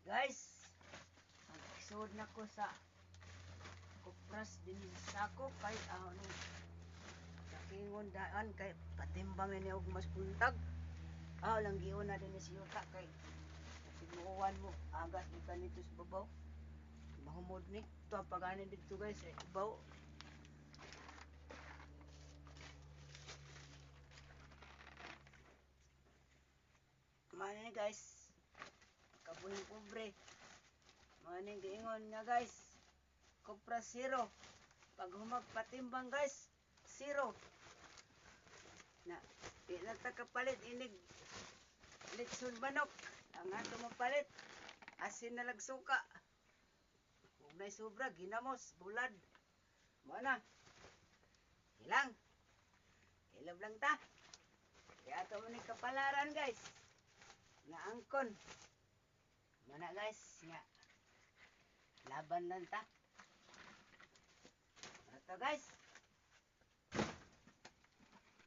Guys, mag-isod na ko sa kupras din sa ako kay sakingon daan kay patimbangin niya og mas puntag. Lang giyon na din si Yuta kay sinuwan mo agas di kanito sa babaw. Mahumod ni to ang paganin dito guys sa ibaw. Mani guys, kabuhing pobre. Mani giingon nga guys, kupra zero. Pag humag patimbang guys, zero. Na, di na ta kapalit inig litson manok. Ang ato mapalit, asin na lagsuka. Kung na'y sobra, ginamos, bulad. Mana, ilang. Ilab lang ta. Kaya ato mo ni kapalaran guys. Nga angkon. Mana guys, nga. Laban lang ta. Ito guys.